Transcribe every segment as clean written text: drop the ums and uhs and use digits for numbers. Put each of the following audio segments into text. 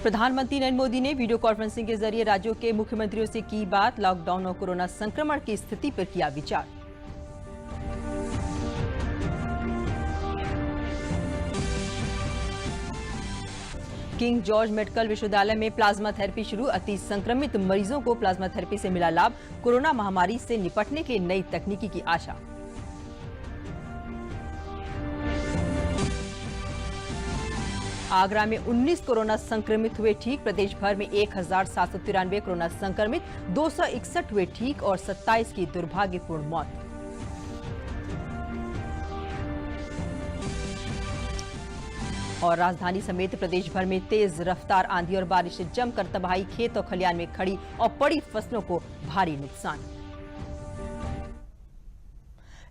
प्रधानमंत्री नरेंद्र मोदी ने video conferencing के जरिए राज्यों के मुख्यमंत्रियों से की बात। लॉकडाउन और कोरोना संक्रमण की स्थिति पर किया विचार। किंग जॉर्ज मेडिकल विश्वविद्यालय में प्लाज्मा थेरेपी शुरू। अति संक्रमित मरीजों को प्लाज्मा थेरेपी से मिला लाभ। कोरोना महामारी से निपटने के लिए नई तकनीकी की आशा। आगरा में 19 कोरोना संक्रमित हुए ठीक। प्रदेश भर में 1793 कोरोना संक्रमित, 261 हुए ठीक और 27 की दुर्भाग्यपूर्ण मौत। और राजधानी समेत प्रदेश भर में तेज रफ्तार आंधी और बारिश से जमकर तबाही। खेत और खलियान में खड़ी और पड़ी फसलों को भारी नुकसान।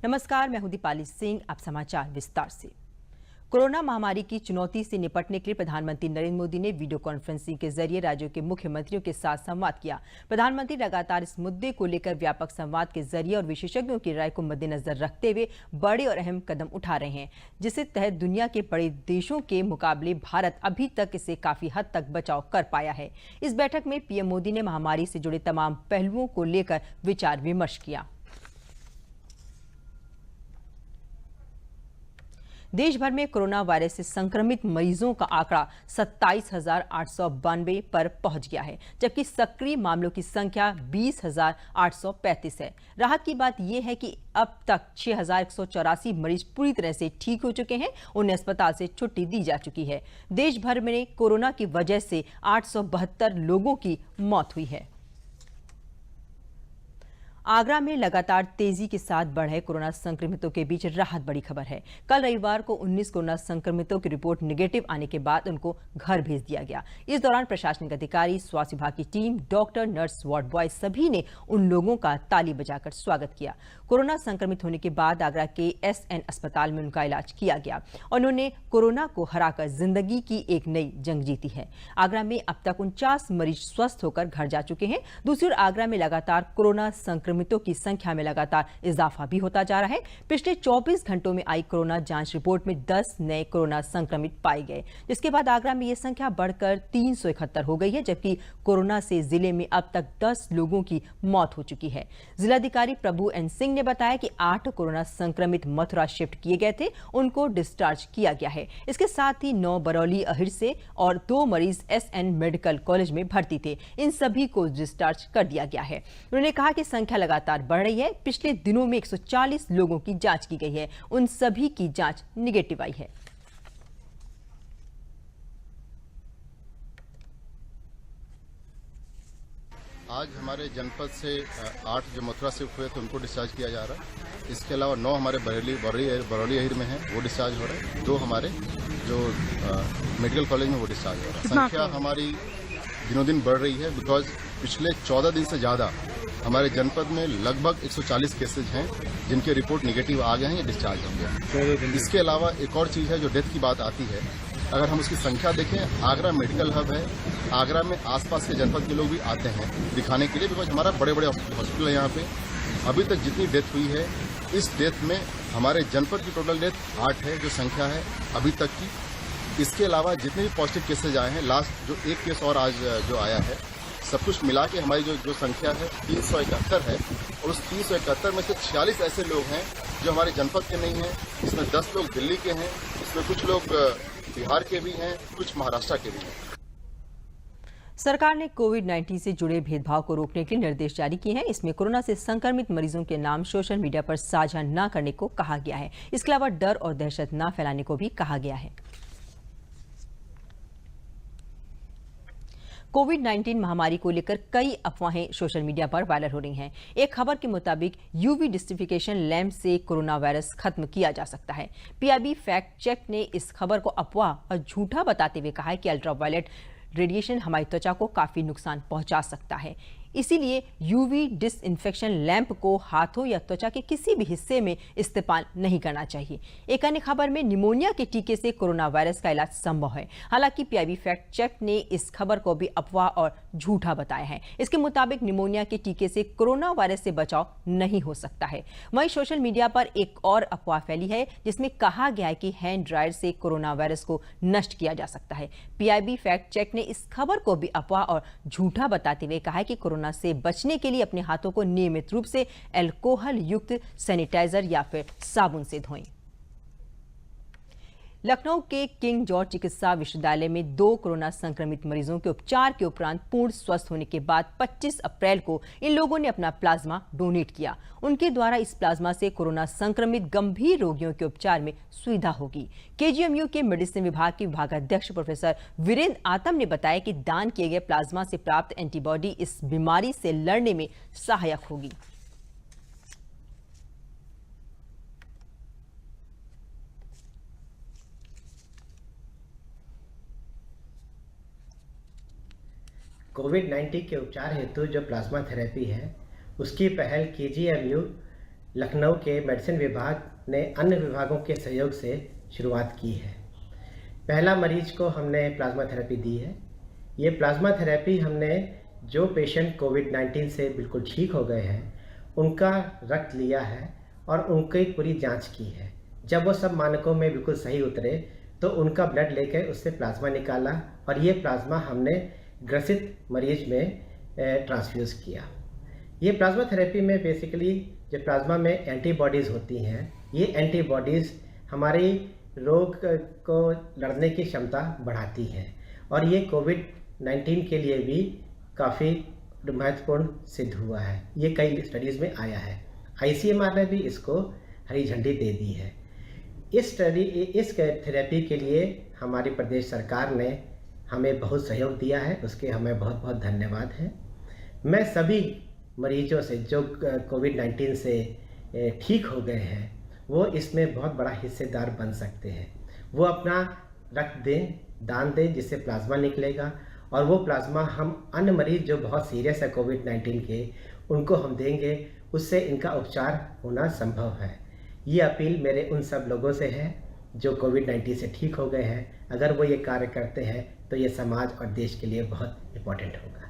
नमस्कार, मैं हूं दीपाली सिंह। अब समाचार विस्तार से। कोरोना महामारी की चुनौती से निपटने के लिए प्रधानमंत्री नरेंद्र मोदी ने वीडियो कॉन्फ्रेंसिंग के जरिए राज्यों के मुख्यमंत्रियों के साथ संवाद किया। प्रधानमंत्री लगातार इस मुद्दे को लेकर व्यापक संवाद के जरिए और विशेषज्ञों की राय को मद्देनजर रखते हुए बड़े और अहम कदम उठा रहे हैं, जिसके तहत दुनिया के बड़े देशों के मुकाबले भारत अभी तक इसे काफी हद तक बचाव कर पाया है। इस बैठक में पीएम मोदी ने महामारी से जुड़े तमाम पहलुओं को लेकर विचार विमर्श किया। देश भर में कोरोना वायरस से संक्रमित मरीजों का आंकड़ा 27,892 पर पहुंच गया है, जबकि सक्रिय मामलों की संख्या 20,835 है। राहत की बात यह है कि अब तक 6,184 मरीज पूरी तरह से ठीक हो चुके हैं। उन्हें अस्पताल से छुट्टी दी जा चुकी है। देश भर में कोरोना की वजह से 872 लोगों की मौत हुई है। आगरा में लगातार तेजी के साथ बढ़े कोरोना संक्रमितों के बीच राहत बड़ी खबर है। कल रविवार को 19 कोरोना संक्रमितों की रिपोर्ट नेगेटिव आने के बाद उनको घर भेज दिया गया। इस दौरान प्रशासनिक अधिकारी, स्वास्थ्य विभाग की team, doctor, nurse, ward boy सभी ने उन लोगों का ताली बजाकर स्वागत किया। कोरोना संक्रमित होने के बाद आगरा के एसएन अस्पताल में उनका इलाज किया गया और उन्होंने कोरोना को हराकर जिंदगी की एक नई जंग जीती है। आगरा में अब तक 49 मरीज स्वस्थ होकर घर जा चुके हैं। दूसरी ओर आगरा में लगातार कोरोना संक्रमितों की संख्या में लगातार इजाफा भी होता जा रहा है। पिछले 24 घंटों में आई कोरोना जांच रिपोर्ट में 10 नए कोरोना संक्रमित पाए गए, जिसके बाद आगरा में यह संख्या बढ़कर 371 हो गई है, जबकि कोरोना से जिले में अब तक 10 लोगों की मौत हो चुकी है। जिलाधिकारी प्रभु एन सिंह ने बताया कि 8 कोरोना संक्रमित मथुरा शिफ्ट किए गए थे, उनको डिस्चार्ज किया गया है। इसके साथ ही 9 बरौली अहिर से और 2 मरीज एसएन मेडिकल कॉलेज में भर्ती थे। इन सभी को डिस्चार्ज कर दिया गया है। उन्होंने कहा कि संख्या लगातार बढ़ रही है। पिछले दिनों में 140 लोगों की जांच की गई है, उन सभी की जांच निगेटिव आई है। आज हमारे जनपद से 8 जो मथुरा शिफ्ट हुए थे उनको डिस्चार्ज किया जा रहा है। इसके अलावा 9 हमारे बरौली अहिर में हैं, वो डिस्चार्ज हो रहे हैं। 2 हमारे जो मेडिकल कॉलेज में वो डिस्चार्ज हो रहा है। संख्या हमारी दिनों दिन बढ़ रही है, बिकॉज पिछले 14 दिन से ज़्यादा हमारे जनपद में लगभग 140 केसेज हैं जिनके रिपोर्ट निगेटिव आ गए हैं या डिस्चार्ज हो गए। इसके अलावा एक और चीज़ है जो डेथ की बात आती है। अगर हम उसकी संख्या देखें, आगरा मेडिकल हब है। आगरा में आसपास के जनपद के लोग भी आते हैं दिखाने के लिए, बिकॉज हमारा बड़े बड़े हॉस्पिटल है यहाँ पे। अभी तक जितनी डेथ हुई है, इस डेथ में हमारे जनपद की टोटल डेथ 8 है जो संख्या है अभी तक की। इसके अलावा जितने भी पॉजिटिव केसेज आए हैं, लास्ट जो एक केस और आज जो आया है, सब कुछ मिला के हमारी जो संख्या है 371 है। और उस 371 में से 46 ऐसे लोग हैं जो हमारे जनपद के नहीं हैं। इसमें 10 लोग दिल्ली के हैं, इसमें कुछ लोग बिहार के भी हैं, कुछ महाराष्ट्र के भी हैं। सरकार ने कोविड-19 से जुड़े भेदभाव को रोकने के लिए निर्देश जारी किए हैं। इसमें कोरोना से संक्रमित मरीजों के नाम सोशल मीडिया पर साझा न करने को कहा गया है। इसके अलावा डर और दहशत न फैलाने को भी कहा गया है। कोविड-19 महामारी को लेकर कई अफवाहें सोशल मीडिया पर वायरल हो रही हैं। एक खबर के मुताबिक यूवी डिस्टिफिकेशन लैंप से कोरोना वायरस खत्म किया जा सकता है। पीआईबी फैक्ट चेक ने इस खबर को अफवाह और झूठा बताते हुए कहा है कि अल्ट्रावायलेट रेडिएशन हमारी त्वचा को काफी नुकसान पहुंचा सकता है। इसीलिए यूवी डिसइंफेक्शन लैंप को हाथों या त्वचा के किसी भी हिस्से में इस्तेमाल नहीं करना चाहिए। एक अन्य खबर में निमोनिया के टीके से कोरोना वायरस का इलाज संभव है। हालांकि पीआईबी फैक्ट चेक ने इस खबर को भी अफवाह और झूठा बताया है। इसके मुताबिक निमोनिया के टीके से कोरोना वायरस से बचाव नहीं हो सकता है। वहीं सोशल मीडिया पर एक और अफवाह फैली है जिसमें कहा गया है कि हैंड ड्रायर से कोरोना वायरस को नष्ट किया जा सकता है। पीआईबी फैक्ट चेक ने इस खबर को भी अफवाह और झूठा बताते हुए कहा है कि कोरोना से बचने के लिए अपने हाथों को नियमित रूप से अल्कोहल युक्त सैनिटाइजर या फिर साबुन से धोएं। लखनऊ के किंग जॉर्ज चिकित्सा विश्वविद्यालय में 2 कोरोना संक्रमित मरीजों के उपचार के उपरांत पूर्ण स्वस्थ होने के बाद 25 अप्रैल को इन लोगों ने अपना प्लाज्मा डोनेट किया। उनके द्वारा इस प्लाज्मा से कोरोना संक्रमित गंभीर रोगियों के उपचार में सुविधा होगी। केजीएमयू के मेडिसिन विभाग के विभागाध्यक्ष प्रोफेसर वीरेंद्र आतम ने बताया कि दान किए गए प्लाज्मा से प्राप्त एंटीबॉडी इस बीमारी से लड़ने में सहायक होगी। कोविड-19 के उपचार हेतु जो प्लाज्मा थेरेपी है उसकी पहल केजीएमयू लखनऊ के मेडिसिन विभाग ने अन्य विभागों के सहयोग से शुरुआत की है। पहला मरीज को हमने प्लाज्मा थेरेपी दी है। ये प्लाज्मा थेरेपी हमने जो पेशेंट कोविड-19 से बिल्कुल ठीक हो गए हैं उनका रक्त लिया है और उनकी पूरी जांच की है। जब वो सब मानकों में बिल्कुल सही उतरे तो उनका ब्लड लेकर उससे प्लाज्मा निकाला और ये प्लाज्मा हमने ग्रसित मरीज में ट्रांसफ्यूज़ किया। ये प्लाज्मा थेरेपी में बेसिकली जो प्लाज्मा में एंटीबॉडीज़ होती हैं, ये एंटीबॉडीज़ हमारी रोग को लड़ने की क्षमता बढ़ाती हैं और ये कोविड-19 के लिए भी काफ़ी महत्वपूर्ण सिद्ध हुआ है। ये कई स्टडीज़ में आया है। आईसीएमआर ने भी इसको हरी झंडी दे दी है। इस थेरेपी के लिए हमारी प्रदेश सरकार ने हमें बहुत सहयोग दिया है, उसके हमें बहुत बहुत धन्यवाद है। मैं सभी मरीजों से जो कोविड-19 से ठीक हो गए हैं वो इसमें बहुत बड़ा हिस्सेदार बन सकते हैं। वो अपना रक्त दें, दान दें जिससे प्लाज्मा निकलेगा और वो प्लाज्मा हम अन्य मरीज जो बहुत सीरियस है कोविड-19 के उनको हम देंगे, उससे इनका उपचार होना संभव है। ये अपील मेरे उन सब लोगों से है जो कोविड-19 से ठीक हो गए हैं। अगर वो ये कार्य करते हैं तो ये समाज और देश के लिए बहुत इम्पोर्टेंट होगा।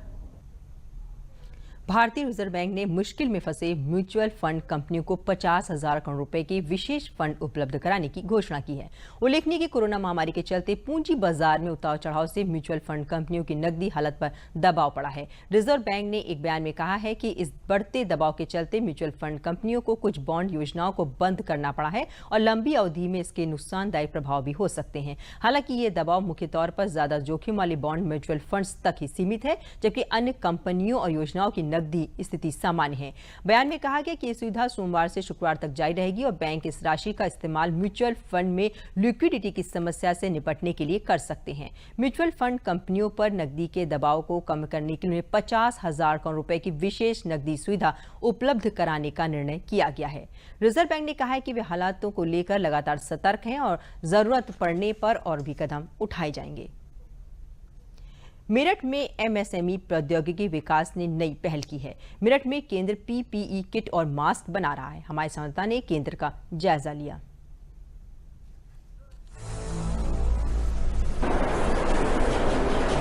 भारतीय रिजर्व बैंक ने मुश्किल में फंसे म्यूचुअल फंड कंपनियों को 50,000 करोड़ रुपए के विशेष फंड उपलब्ध कराने की घोषणा की है। उल्लेखनीय कि कोरोना महामारी के चलते पूंजी बाजार में उतार चढ़ाव से म्यूचुअल फंड कंपनियों की नकदी हालत पर दबाव पड़ा है। रिजर्व बैंक ने एक बयान में कहा है कि इस बढ़ते दबाव के चलते म्यूचुअल फंड कंपनियों को कुछ बॉन्ड योजनाओं को बंद करना पड़ा है और लंबी अवधि में इसके नुकसानदायक प्रभाव भी हो सकते हैं। हालांकि ये दबाव मुख्य तौर पर ज्यादा जोखिम वाले बॉन्ड म्यूचुअल फंड्स तक ही सीमित है, जबकि अन्य कंपनियों और योजनाओं की नकदी स्थिति सामान्य है। बयान में कहा गया कि ये सुविधा सोमवार से शुक्रवार तक जारी रहेगी और बैंक इस राशि का इस्तेमाल म्यूचुअल फंड में लिक्विडिटी की समस्या से निपटने के लिए कर सकते हैं। म्यूचुअल फंड कंपनियों पर नकदी के दबाव को कम करने के लिए 50,000 करोड़ रुपए की विशेष नकदी सुविधा उपलब्ध कराने का निर्णय किया गया है। रिजर्व बैंक ने कहा है कि वे हालातों को लेकर लगातार सतर्क हैं और जरूरत पड़ने पर और भी कदम उठाए जाएंगे। मेरठ में एमएसएमई प्रौद्योगिकी विकास ने नई पहल की है। मेरठ में केंद्र पीपीई किट और मास्क बना रहा है। हमारे संवाददाता ने केंद्र का जायजा लिया।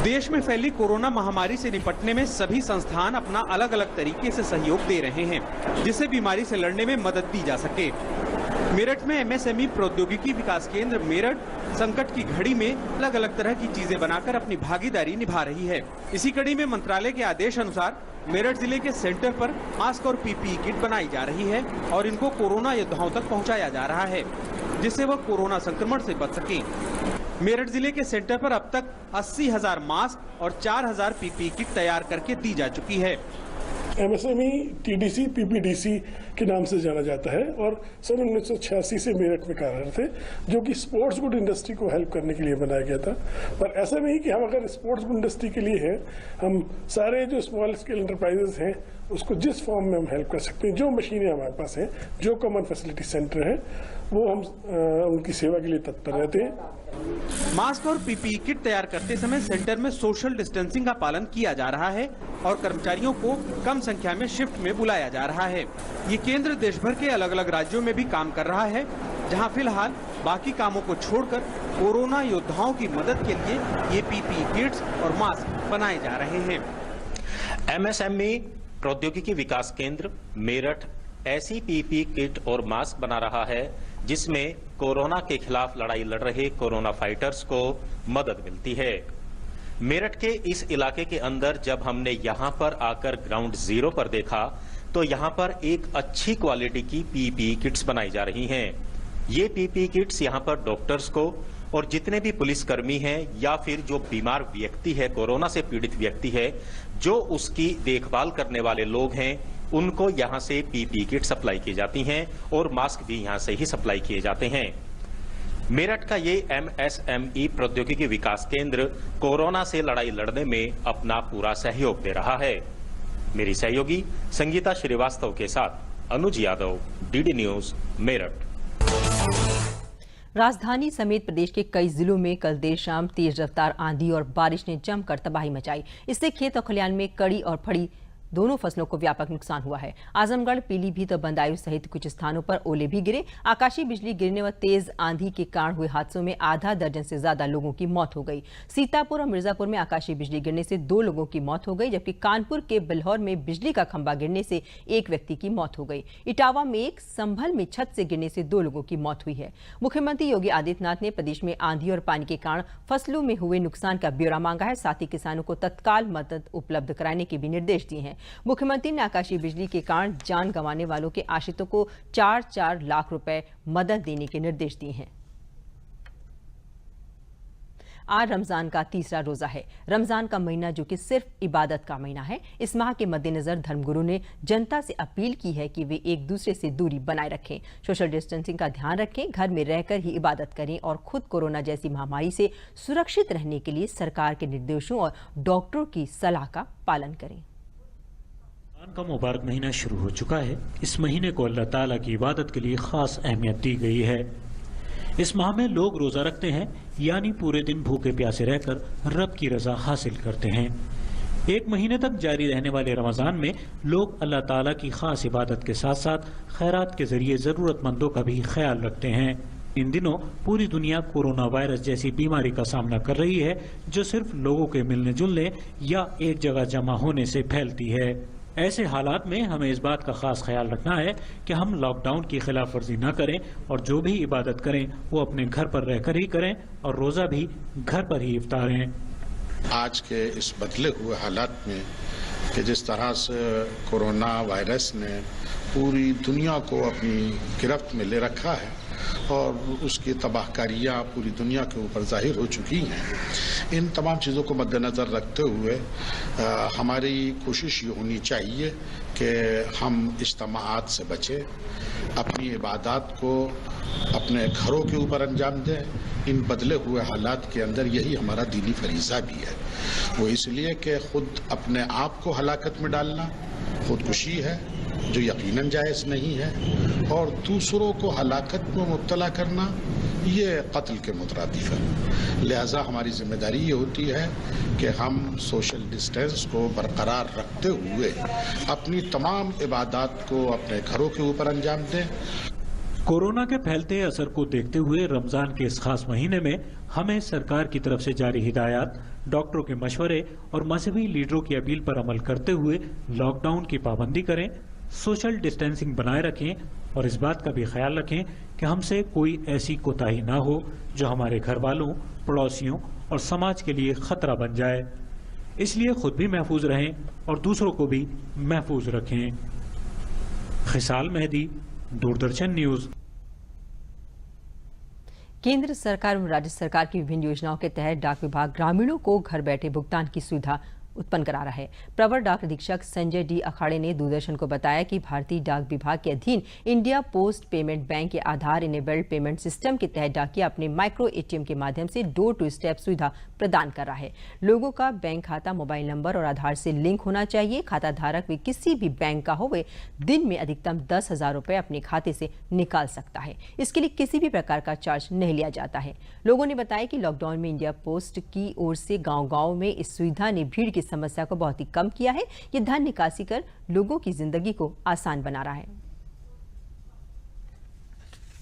देश में फैली कोरोना महामारी से निपटने में सभी संस्थान अपना अलग अलग तरीके से सहयोग दे रहे हैं, जिससे बीमारी से लड़ने में मदद दी जा सके। मेरठ में एमएसएमई प्रौद्योगिकी विकास केंद्र मेरठ संकट की घड़ी में अलग अलग तरह की चीजें बनाकर अपनी भागीदारी निभा रही है। इसी कड़ी में मंत्रालय के आदेश अनुसार मेरठ जिले के सेंटर पर मास्क और पीपीई किट बनाई जा रही है और इनको कोरोना योद्धाओं तक पहुंचाया जा रहा है, जिससे वह कोरोना संक्रमण से बच सकें। मेरठ जिले के सेंटर पर अब तक 80,000 मास्क और 4,000 पीपीई किट तैयार करके दी जा चुकी है। एमएसएमई टीडीसी पीपीडीसी के नाम से जाना जाता है और सन 1986 से मेरठ में कार्यरत है, जो कि स्पोर्ट्स गुड इंडस्ट्री को हेल्प करने के लिए बनाया गया था। पर ऐसा नहीं कि हम अगर स्पोर्ट्स गुड इंडस्ट्री के लिए हैं, हम सारे जो स्मॉल स्केल एंटरप्राइजेस हैं उसको जिस फॉर्म में हम हेल्प कर सकते हैं। जो मशीनें हमारे पास हैं, जो कॉमन फैसिलिटी सेंटर है, वो हम उनकी सेवा के लिए तत्पर रहते हैं। मास्क और पीपीई किट तैयार करते समय सेंटर में सोशल डिस्टेंसिंग का पालन किया जा रहा है और कर्मचारियों को कम संख्या में शिफ्ट में बुलाया जा रहा है। ये केंद्र देश भर के अलग अलग राज्यों में भी काम कर रहा है, जहां फिलहाल बाकी कामों को छोड़कर कोरोना योद्धाओं की मदद के लिए ये पीपीई किट्स और मास्क बनाए जा रहे हैं। एमएसएमई प्रौद्योगिकी विकास केंद्र मेरठ ऐसी पीपीई किट और मास्क बना रहा है जिसमें कोरोना के खिलाफ लड़ाई लड़ रहे कोरोना फाइटर्स को मदद मिलती है। मेरठ के इस इलाके के अंदर जब हमने यहां पर आकर ग्राउंड जीरो पर देखा तो यहां पर एक अच्छी क्वालिटी की पीपीई किट्स बनाई जा रही हैं। ये पीपीई किट्स यहां पर डॉक्टर्स को और जितने भी पुलिसकर्मी हैं या फिर जो बीमार व्यक्ति है, कोरोना से पीड़ित व्यक्ति है, जो उसकी देखभाल करने वाले लोग हैं, उनको यहां से पीपीई किट सप्लाई की जाती हैं और मास्क भी यहां से ही सप्लाई किए जाते हैं। मेरठ का ये एमएसएमई प्रौद्योगिकी विकास केंद्र कोरोना से लड़ाई लड़ने में अपना पूरा सहयोग दे रहा है। मेरी सहयोगी संगीता श्रीवास्तव के साथ अनुज यादव, डीडी न्यूज, मेरठ। राजधानी समेत प्रदेश के कई जिलों में कल देर शाम तेज रफ्तार आंधी और बारिश ने जमकर तबाही मचाई। इससे खेत और खलिहान में कड़ी और फड़ी दोनों फसलों को व्यापक नुकसान हुआ है। आजमगढ़, पीलीभीत और बदायूं सहित कुछ स्थानों पर ओले भी गिरे। आकाशीय बिजली गिरने व तेज आंधी के कारण हुए हादसों में आधा दर्जन से ज्यादा लोगों की मौत हो गई। सीतापुर और मिर्जापुर में आकाशीय बिजली गिरने से 2 लोगों की मौत हो गई, जबकि कानपुर के बिल्हौर में बिजली का खंभा गिरने से 1 व्यक्ति की मौत हो गई। इटावा में एक संभल में छत से गिरने से 2 लोगों की मौत हुई है। मुख्यमंत्री योगी आदित्यनाथ ने प्रदेश में आंधी और पानी के कारण फसलों में हुए नुकसान का ब्यौरा मांगा है, साथ ही किसानों को तत्काल मदद उपलब्ध कराने के भी निर्देश दिए हैं। मुख्यमंत्री ने आकाशीय बिजली के कारण जान गंवाने वालों के आश्रितों को 4-4 लाख रुपए मदद देने के निर्देश दिए हैं। आज रमजान का तीसरा रोजा है। रमजान का महीना जो कि सिर्फ इबादत का महीना है, इस माह के मद्देनजर धर्मगुरु ने जनता से अपील की है कि वे एक दूसरे से दूरी बनाए रखें, सोशल डिस्टेंसिंग का ध्यान रखें, घर में रहकर ही इबादत करें और खुद कोरोना जैसी महामारी से सुरक्षित रहने के लिए सरकार के निर्देशों और डॉक्टरों की सलाह का पालन करें। का मुबारक महीना शुरू हो चुका है। इस महीने को अल्लाह ताला की इबादत के लिए खास अहमियत दी गई है। इस माह में लोग रोजा रखते हैं, यानी पूरे दिन भूखे प्यासे रहकर रब की रजा हासिल करते हैं। 1 महीने तक जारी रहने वाले रमजान में लोग अल्लाह ताला की खास इबादत के साथ साथ खैरात के जरिए जरूरतमंदों का भी ख्याल रखते हैं। इन दिनों पूरी दुनिया कोरोना वायरस जैसी बीमारी का सामना कर रही है, जो सिर्फ लोगों के मिलने जुलने या एक जगह जमा होने से फैलती है। ऐसे हालात में हमें इस बात का खास ख्याल रखना है कि हम लॉकडाउन की खिलाफ वर्जी न करें और जो भी इबादत करें वो अपने घर पर रहकर ही करें और रोज़ा भी घर पर ही इफ्तारें। आज के इस बदले हुए हालात में कि जिस तरह से कोरोना वायरस ने पूरी दुनिया को अपनी गिरफ्त में ले रखा है और उसकी तबाहकारियाँ पूरी दुनिया के ऊपर जाहिर हो चुकी हैं, इन तमाम चीज़ों को मद्देनज़र रखते हुए हमारी कोशिश ये होनी चाहिए कि हम इज्तिमाआत से बचें, अपनी इबादत को अपने घरों के ऊपर अंजाम दें। इन बदले हुए हालात के अंदर यही हमारा दीनी फरीज़ा भी है। वो इसलिए कि ख़ुद अपने आप को हलाकत में डालना खुदकुशी है, जो यकीनन जायज़ नहीं है, और दूसरों को हलाकत में मुब्तला करना ये कत्ल के मुतरादिफ है। लिहाजा हमारी जिम्मेदारी ये होती है कि हम सोशल डिस्टेंस को बरकरार रखते हुए अपनी तमाम इबादत को अपने घरों के ऊपर अंजाम दें। कोरोना के फैलते असर को देखते हुए रमजान के इस खास महीने में हमें सरकार की तरफ से जारी हिदायत, डॉक्टरों के मशवरे और मजहबी लीडरों की अपील पर अमल करते हुए लॉकडाउन की पाबंदी करें, सोशल डिस्टेंसिंग बनाए रखें और इस बात का भी ख्याल रखें कि हमसे कोई ऐसी कोताही ना हो जो हमारे घर वालों, पड़ोसियों और समाज के लिए खतरा बन जाए। इसलिए खुद भी महफूज रहें और दूसरों को भी महफूज रखें। खिसाल मेहदी, दूरदर्शन न्यूज। केंद्र सरकार और राज्य सरकार की विभिन्न योजनाओं के तहत डाक विभाग ग्रामीणों को घर बैठे भुगतान की सुविधा उत्पन्न करा रहा है। प्रवर डाक अधीक्षक संजय डी अखाड़े ने दूरदर्शन को बताया कि भारतीय डाक विभाग के अधीन इंडिया पोस्ट पेमेंट बैंक के आधार इनेबल्ड पेमेंट सिस्टम के तहत डाकिया अपने माइक्रो एटीएम के माध्यम से डोर टू स्टेप सुविधा प्रदान कर रहा है। लोगों का बैंक खाता मोबाइल नंबर और आधार से लिंक होना चाहिए। खाता धारक भी किसी भी बैंक का हो वे दिन में अधिकतम 10,000 रुपए अपने खाते से निकाल सकता है। इसके लिए किसी भी प्रकार का चार्ज नहीं लिया जाता है। लोगों ने बताया कि लॉकडाउन में इंडिया पोस्ट की ओर से गांव-गांव में इस सुविधा ने भीड़ की समस्या को बहुत ही कम किया है। ये धन निकासी कर लोगों की जिंदगी को आसान बना रहा है।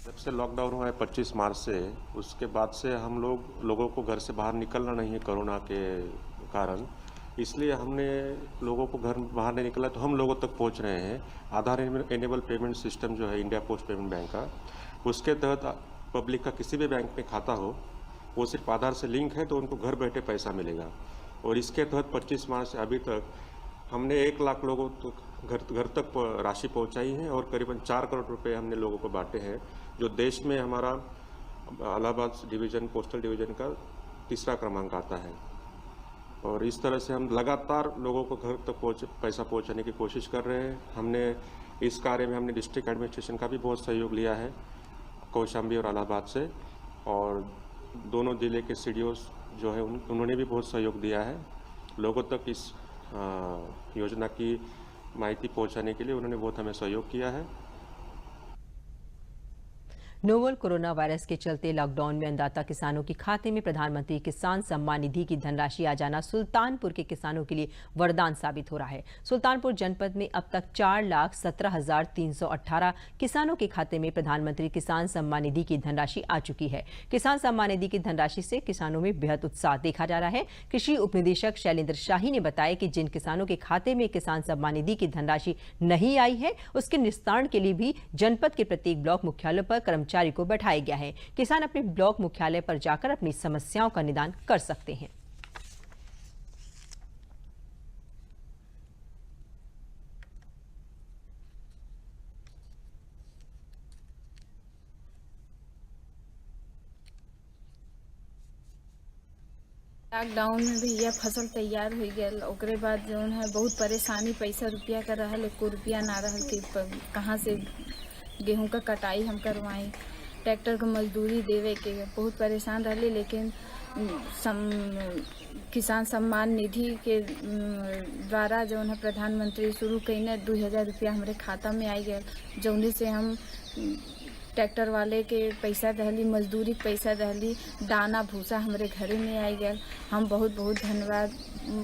जब से लॉकडाउन हुआ है 25 मार्च से, उसके बाद से हम लोगों को घर से बाहर निकलना नहीं है कोरोना के कारण, इसलिए हमने लोगों को घर बाहर नहीं निकला तो हम लोगों तक पहुंच रहे हैं। आधार इनेबल पेमेंट सिस्टम जो है इंडिया पोस्ट पेमेंट बैंक का, उसके तहत पब्लिक का किसी भी बैंक में खाता हो, वो सिर्फ आधार से लिंक है तो उनको घर बैठे पैसा मिलेगा। और इसके तहत 25 मार्च से अभी तक हमने 1 लाख लोगों तक घर तक राशि पहुंचाई है और करीबन 4 करोड़ रुपए हमने लोगों को बांटे हैं, जो देश में हमारा इलाहाबाद डिवीज़न पोस्टल डिवीज़न का 3रा क्रमांक आता है। और इस तरह से हम लगातार लोगों को घर तक पैसा पहुंचाने की कोशिश कर रहे हैं। हमने इस कार्य में हमने डिस्ट्रिक्ट एडमिनिस्ट्रेशन का भी बहुत सहयोग लिया है, कौशाम्बी और इलाहाबाद से, और दोनों जिले के सीडीओ जो है उन्होंने भी बहुत सहयोग दिया है। लोगों तक इस योजना की माहिती पहुंचाने के लिए उन्होंने बहुत हमें सहयोग किया है। नोवल कोरोना वायरस के चलते लॉकडाउन में अन्नदाता किसानों के खाते में प्रधानमंत्री किसान सम्मान निधि की धनराशि आ जाना सुल्तानपुर के किसानों के लिए वरदान साबित हो रहा है। सुल्तानपुर जनपद में अब तक 4,17,318 किसानों के खाते में प्रधानमंत्री किसान सम्मान निधि की धनराशि आ चुकी है। किसान सम्मान निधि की धनराशि से किसानों में बेहद उत्साह देखा जा रहा है। कृषि उपनिदेशक शैलेंद्र शाही ने बताया कि जिन किसानों के खाते में किसान सम्मान निधि की धनराशि नहीं आई है, उसके निस्तारण के लिए भी जनपद के प्रत्येक ब्लॉक मुख्यालय पर कर्मचारी को बैठाया गया है। किसान अपने ब्लॉक मुख्यालय पर जाकर अपनी समस्याओं का निदान कर सकते हैं। लॉकडाउन में भैया फसल तैयार हो गया, ओकरे बाद जो है बहुत परेशानी, पैसा रुपया का रहल, एको रुपया ना रहल कि कहाँ से गेहूं का कटाई हम करवाएं, ट्रैक्टर को मजदूरी देवे के बहुत परेशान रहे। लेकिन किसान सम्मान निधि के द्वारा जो है प्रधानमंत्री शुरू कईने 2,000 रुपया हमारे खाता में आई गए, जौने से हम ट्रैक्टर वाले के पैसा दहली, मजदूरी पैसा दहली, दाना भूसा हमारे घरे में आई गए। हम बहुत बहुत धन्यवाद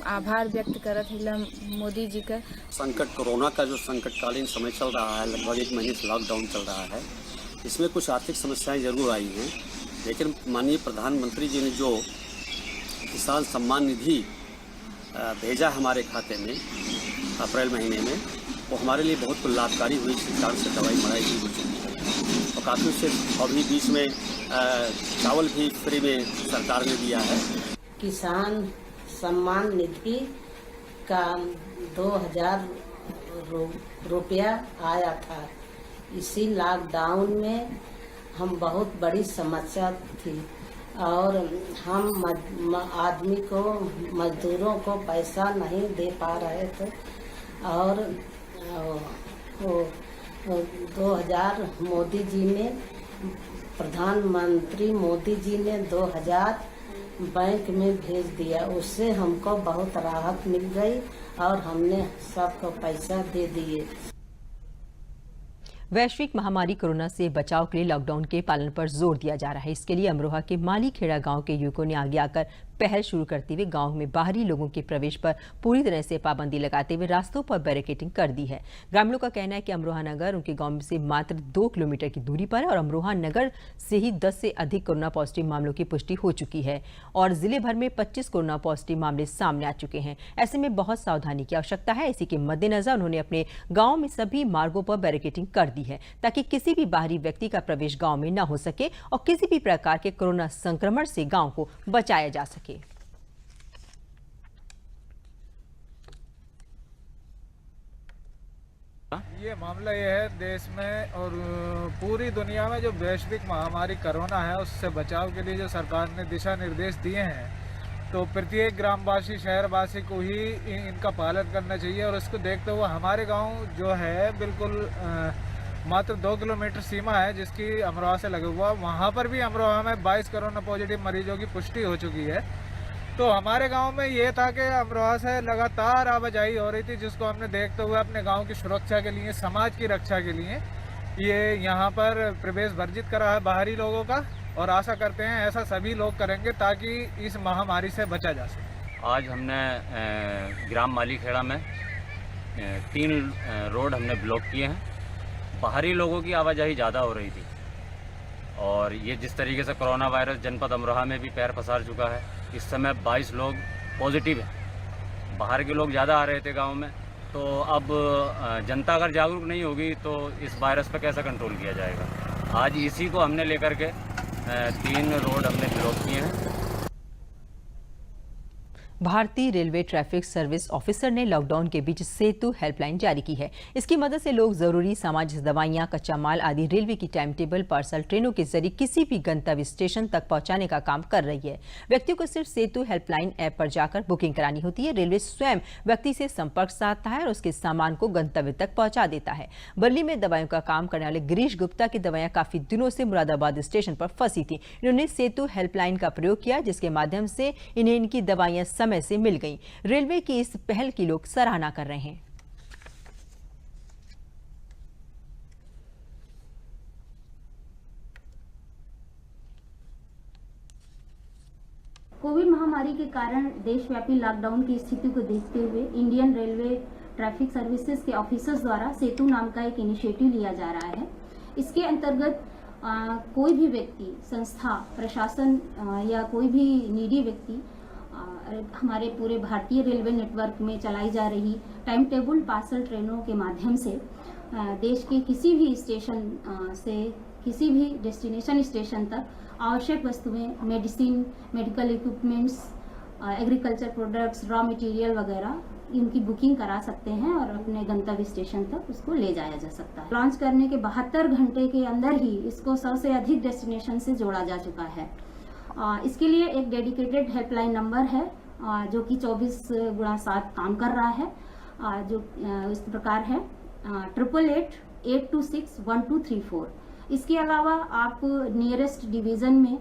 आभार व्यक्त करत हिला मोदी जी का। संकट कोरोना का जो संकटकालीन समय चल रहा है, लगभग 1 महीने से लॉकडाउन चल रहा है, इसमें कुछ आर्थिक समस्याएं जरूर आई हैं, लेकिन माननीय प्रधानमंत्री जी ने जो किसान सम्मान निधि भेजा हमारे खाते में अप्रैल महीने में, वो हमारे लिए बहुत लाभकारी हुई। सरकार से दवाई मराई भी हो चुकी है और काफ़ी उससे अभी बीच में चावल भी फ्री में सरकार ने दिया है। किसान सम्मान निधि का 2,000 रुपया आया था। इसी लॉकडाउन में हम बहुत बड़ी समस्या थी और हम आदमी को, मजदूरों को पैसा नहीं दे पा रहे थे और 2000 मोदी जी ने, प्रधानमंत्री मोदी जी ने 2,000 बैंक में भेज दिया। उससे हमको बहुत राहत मिल गई और हमने सबको पैसा दे दिए। वैश्विक महामारी कोरोना से बचाव के लिए लॉकडाउन के पालन पर जोर दिया जा रहा है। इसके लिए अमरोहा के मालीखेड़ा गांव के युवकों ने आगे आकर पहल शुरू करते हुए गांव में बाहरी लोगों के प्रवेश पर पूरी तरह से पाबंदी लगाते हुए रास्तों पर बैरिकेडिंग कर दी है। ग्रामीणों का कहना है कि अमरोहा नगर उनके गांव से मात्र 2 किलोमीटर की दूरी पर है और अमरोहा नगर से ही 10 से अधिक कोरोना पॉजिटिव मामलों की पुष्टि हो चुकी है और जिले भर में 25 कोरोना पॉजिटिव मामले सामने आ चुके हैं। ऐसे में बहुत सावधानी की आवश्यकता है। इसी के मद्देनजर उन्होंने अपने गाँव में सभी मार्गों पर बैरिकेडिंग कर दी है ताकि किसी भी बाहरी व्यक्ति का प्रवेश गाँव में न हो सके और किसी भी प्रकार के कोरोना संक्रमण से गाँव को बचाया जा सके। ये मामला ये है, देश में और पूरी दुनिया में जो वैश्विक महामारी कोरोना है उससे बचाव के लिए जो सरकार ने दिशा निर्देश दिए हैं तो प्रत्येक ग्रामवासी शहरवासी को ही इनका पालन करना चाहिए। और इसको देखते हुए हमारे गांव जो है बिल्कुल मात्र 2 किलोमीटर सीमा है जिसकी अमरोहा से लगे हुआ, वहाँ पर भी अमरोहा में 22 कोरोना पॉजिटिव मरीजों की पुष्टि हो चुकी है। तो हमारे गांव में ये था कि अमरोहा से लगातार आवाजाही हो रही थी, जिसको हमने देखते हुए अपने गांव की सुरक्षा के लिए, समाज की रक्षा के लिए ये यहाँ पर प्रवेश वर्जित करा है बाहरी लोगों का, और आशा करते हैं ऐसा सभी लोग करेंगे ताकि इस महामारी से बचा जा सके। आज हमने ग्राम मालीखेड़ा में 3 रोड हमने ब्लॉक किए हैं। बाहरी लोगों की आवाजाही ज़्यादा हो रही थी और ये जिस तरीके से कोरोना वायरस जनपद अमरोहा में भी पैर पसार चुका है, इस समय 22 लोग पॉजिटिव हैं। बाहर के लोग ज़्यादा आ रहे थे गांव में, तो अब जनता अगर जागरूक नहीं होगी तो इस वायरस पर कैसा कंट्रोल किया जाएगा। आज इसी को हमने लेकर के 3 रोड हमने ब्लॉक किए हैं। भारतीय रेलवे ट्रैफिक सर्विस ऑफिसर ने लॉकडाउन के बीच सेतु हेल्पलाइन जारी की है। इसकी मदद से लोग जरूरी सामान जैसे दवाइयां, कच्चा माल आदि रेलवे की टाइम टेबल पार्सल ट्रेनों के जरिए किसी भी गंतव्य स्टेशन तक पहुंचाने का काम कर रही है। व्यक्तियों को सिर्फ सेतु हेल्पलाइन ऐप पर जाकर बुकिंग करानी होती है। रेलवे स्वयं व्यक्ति से संपर्क साधता है और उसके सामान को गंतव्य तक पहुंचा देता है। बर्ली में दवाइयों का काम करने वाले गिरीश गुप्ता की दवाइयां काफी दिनों से मुरादाबाद स्टेशन पर फंसी थी। इन्होंने सेतु हेल्पलाइन का प्रयोग किया, जिसके माध्यम से इन्हें इनकी दवाइयां समय से मिल गई। रेलवे की इस पहल की लोग सराहना कर रहे हैं। कोविड महामारी के कारण देशव्यापी लॉकडाउन की स्थिति को देखते हुए इंडियन रेलवे ट्रैफिक सर्विसेज के ऑफिसर्स द्वारा सेतु नाम का एक इनिशिएटिव लिया जा रहा है। इसके अंतर्गत कोई भी व्यक्ति, संस्था, प्रशासन या कोई भी नीडी व्यक्ति हमारे पूरे भारतीय रेलवे नेटवर्क में चलाई जा रही टाइम टेबल पार्सल ट्रेनों के माध्यम से देश के किसी भी स्टेशन से किसी भी डेस्टिनेशन स्टेशन तक आवश्यक वस्तुएं, medicine, medical equipments, agriculture products, raw material वगैरह इनकी बुकिंग करा सकते हैं और अपने गंतव्य स्टेशन तक उसको ले जाया जा सकता है। लॉन्च करने के 72 घंटे के अंदर ही इसको 100 से अधिक डेस्टिनेशन से जोड़ा जा चुका है। इसके लिए एक डेडिकेटेड हेल्पलाइन नंबर है जो कि 24/7 काम कर रहा है, जो इस प्रकार है 8888261234। इसके अलावा आप नियरेस्ट डिवीज़न में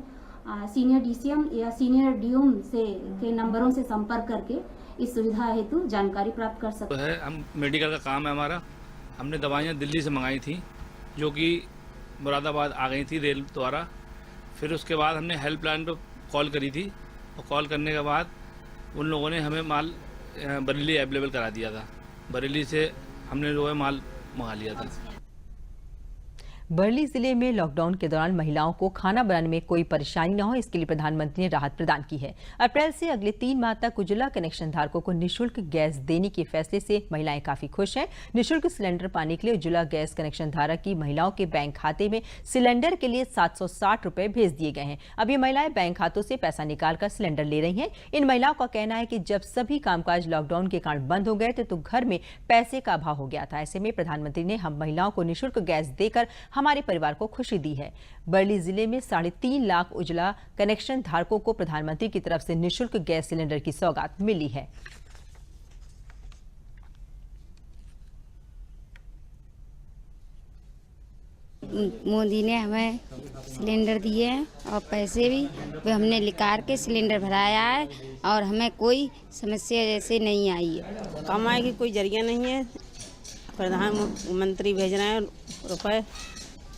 सीनियर डीसीएम या सीनियर डीओम से के नंबरों से संपर्क करके इस सुविधा हेतु जानकारी प्राप्त कर सकते हैं। हम मेडिकल का काम है हमारा। हमने दवाइयाँ दिल्ली से मंगाई थी जो कि मुरादाबाद आ गई थी रेल द्वारा। फिर उसके बाद हमने हेल्पलाइन पर कॉल करी थी और कॉल करने के बाद उन लोगों ने हमें माल बरेली अवेलेबल करा दिया था। बरेली से हमने जो है माल मंगा लिया था। बरेली जिले में लॉकडाउन के दौरान महिलाओं को खाना बनाने में कोई परेशानी न हो, इसके लिए प्रधानमंत्री ने राहत प्रदान की है। अप्रैल से अगले 3 माह तक उज्ज्वला कनेक्शन धारकों को निःशुल्क गैस देने के फैसले से महिलाएं काफी खुश हैं। निःशुल्क सिलेंडर पाने के लिए उज्ज्वला गैस कनेक्शन धारक की महिलाओं के बैंक खाते में सिलेंडर के लिए 760 रुपए भेज दिए गए हैं। अब ये महिलाएं बैंक खातों से पैसा निकालकर सिलेंडर ले रही हैं। इन महिलाओं का कहना है कि जब सभी कामकाज लॉकडाउन के कारण बंद हो गए थे तो घर में पैसे का अभाव हो गया था। ऐसे में प्रधानमंत्री ने हम महिलाओं को निःशुल्क गैस देकर हमारे परिवार को खुशी दी है। बरेली जिले में 3.5 लाख उज्ज्वला कनेक्शन धारकों को प्रधानमंत्री की तरफ से निःशुल्क गैस सिलेंडर की सौगात मिली है। मोदी ने हमें सिलेंडर दिए हैं और पैसे भी वे हमने निकाल के सिलेंडर भराया है और हमें कोई समस्या जैसे नहीं आई है। कमाई की कोई जरिया नहीं है। प्रधानमंत्री भेज रहे हैं रुपए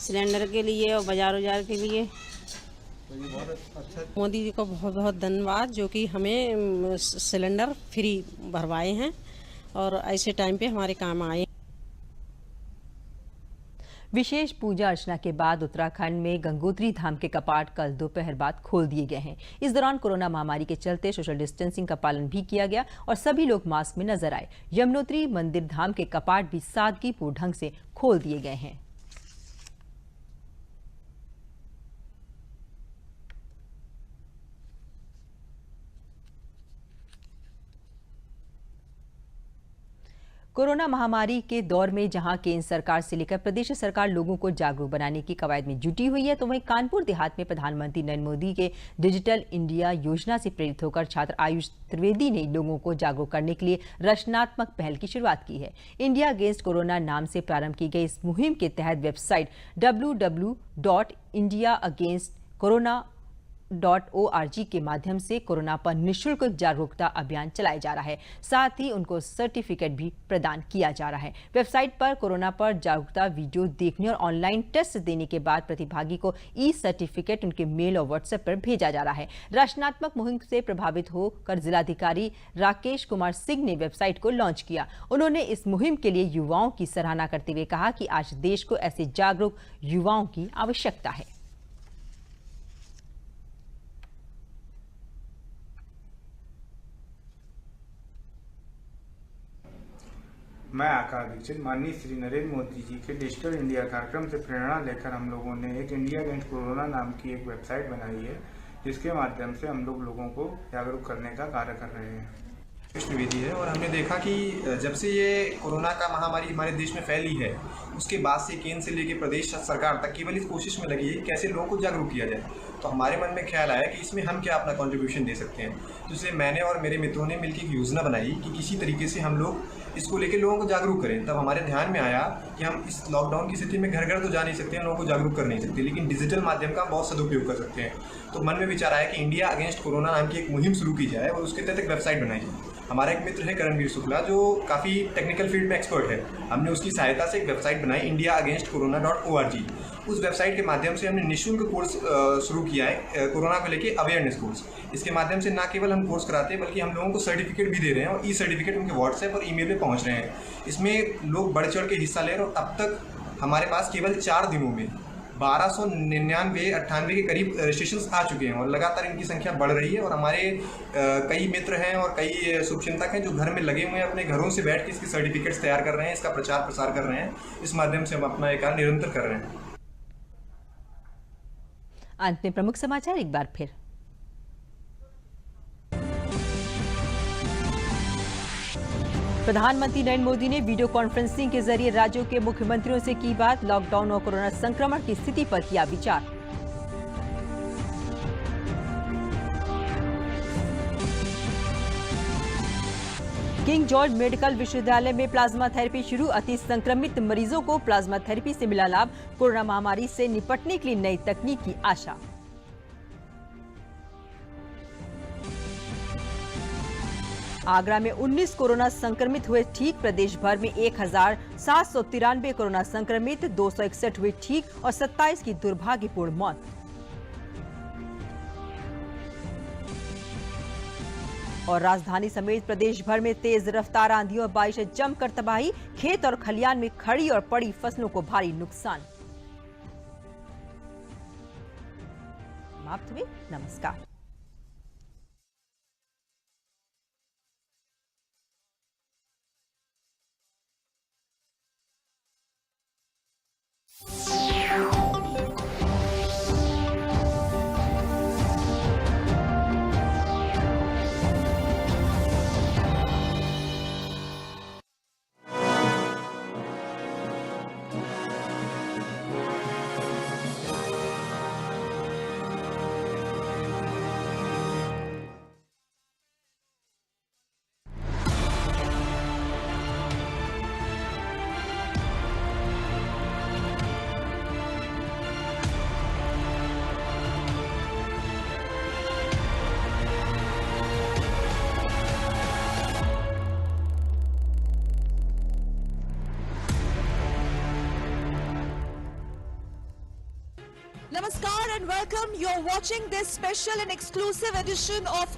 सिलेंडर के लिए और बाजार के लिए। मोदी जी को बहुत बहुत धन्यवाद जो कि हमें सिलेंडर फ्री भरवाए हैं और ऐसे टाइम पे हमारे काम आए। विशेष पूजा अर्चना के बाद उत्तराखंड में गंगोत्री धाम के कपाट कल दोपहर बाद खोल दिए गए हैं। इस दौरान कोरोना महामारी के चलते सोशल डिस्टेंसिंग का पालन भी किया गया और सभी लोग मास्क में नजर आए। यमुनोत्री मंदिर धाम के कपाट भी सादगीपूर्ण ढंग से खोल दिए गए हैं। कोरोना महामारी के दौर में जहां केंद्र सरकार से लेकर प्रदेश सरकार लोगों को जागरूक बनाने की कवायद में जुटी हुई है, तो वहीं कानपुर देहात में प्रधानमंत्री नरेंद्र मोदी के डिजिटल इंडिया योजना से प्रेरित होकर छात्र आयुष त्रिवेदी ने लोगों को जागरूक करने के लिए रचनात्मक पहल की शुरुआत की है। इंडिया अगेंस्ट कोरोना नाम से प्रारंभ की गई इस मुहिम के तहत वेबसाइट www.indiaagainstcorona.org के माध्यम से कोरोना पर निःशुल्क जागरूकता अभियान चलाया जा रहा है। साथ ही उनको सर्टिफिकेट भी प्रदान किया जा रहा है। वेबसाइट पर कोरोना पर जागरूकता वीडियो देखने और ऑनलाइन टेस्ट देने के बाद प्रतिभागी को ई सर्टिफिकेट उनके मेल और व्हाट्सएप पर भेजा जा रहा है। रचनात्मक मुहिम से प्रभावित होकर जिलाधिकारी राकेश कुमार सिंह ने वेबसाइट को लॉन्च किया। उन्होंने इस मुहिम के लिए युवाओं की सराहना करते हुए कहा कि आज देश को ऐसे जागरूक युवाओं की आवश्यकता है। मैं आकाश दीक्षित माननीय श्री नरेंद्र मोदी जी के डिजिटल इंडिया कार्यक्रम से प्रेरणा लेकर हम लोगों ने एक इंडिया अगेंस्ट कोरोना नाम की एक वेबसाइट बनाई है, जिसके माध्यम से हम लोगों को जागरूक करने का कार्य कर रहे हैं। त्रिवेदी है और हमने देखा कि जब से ये कोरोना का महामारी हमारे देश में फैली है, उसके बाद से केंद्र से लेकर प्रदेश सरकार तक केवल इस कोशिश में लगी है कैसे लोगों को जागरूक किया जाए। तो हमारे मन में ख्याल आया कि इसमें हम क्या अपना कंट्रीब्यूशन दे सकते हैं। तो इसलिए मैंने और मेरे मित्रों ने मिलकर एक योजना बनाई कि किसी तरीके से हम लोग इसको लेकर लोगों को जागरूक करें। तब हमारे ध्यान में आया कि हम इस लॉकडाउन की स्थिति में घर घर तो जा नहीं सकते हैं, लोगों को जागरूक कर नहीं सकते, लेकिन डिजिटल माध्यम का बहुत सदुपयोग कर सकते हैं। तो मन में विचार आया कि इंडिया अगेंस्ट कोरोना नाम की एक मुहिम शुरू की जाए और उसके तहत एक वेबसाइट बनाई जाए। हमारा एक मित्र है करणवीर शुक्ला, जो काफ़ी टेक्निकल फील्ड में एक्सपर्ट है। हमने उसकी सहायता से एक वेबसाइट बनाई indiaagainstcorona.org। उस वेबसाइट के माध्यम से हमने निःशुल्क कोर्स शुरू किया है कोरोना को लेके अवेयरनेस कोर्स। इसके माध्यम से ना केवल हम कोर्स कराते हैं बल्कि हम लोगों को सर्टिफिकेट भी दे रहे हैं और ई सर्टिफिकेट उनके व्हाट्सएप और ईमेल पे पहुंच रहे हैं। इसमें लोग बढ़ चढ़ के हिस्सा ले रहे हैं और अब तक हमारे पास केवल 4 दिनों में 1299-98 के करीब रजिस्ट्रेशंस आ चुके हैं और लगातार इनकी संख्या बढ़ रही है। और हमारे कई मित्र हैं और कई शुभचिंतक हैं जो घर में लगे हुए हैं, अपने घरों से बैठ के इसके सर्टिफिकेट्स तैयार कर रहे हैं, इसका प्रचार प्रसार कर रहे हैं। इस माध्यम से हम अपना एक कार्य निरंतर कर रहे हैं। अंत में प्रमुख समाचार एक बार फिर। प्रधानमंत्री नरेंद्र मोदी ने वीडियो कॉन्फ्रेंसिंग के जरिए राज्यों के मुख्यमंत्रियों से की बात। लॉकडाउन और कोरोना संक्रमण की स्थिति पर किया विचार। किंग जॉर्ज मेडिकल विश्वविद्यालय में प्लाज्मा थेरेपी शुरू। अति संक्रमित मरीजों को प्लाज्मा थेरेपी से मिला लाभ। कोरोना महामारी से निपटने के लिए नई तकनीक की आशा। आगरा में 19 कोरोना संक्रमित हुए ठीक। प्रदेश भर में 1793 कोरोना संक्रमित, 261 हुए ठीक और 27 की दुर्भाग्यपूर्ण मौत। और राजधानी समेत प्रदेश भर में तेज रफ्तार आंधी और बारिश से जमकर तबाही। खेत और खलियान में खड़ी और पड़ी फसलों को भारी नुकसान। समाप्त हुए। नमस्कार। Namaskar and welcome. You're watching this special and exclusive edition of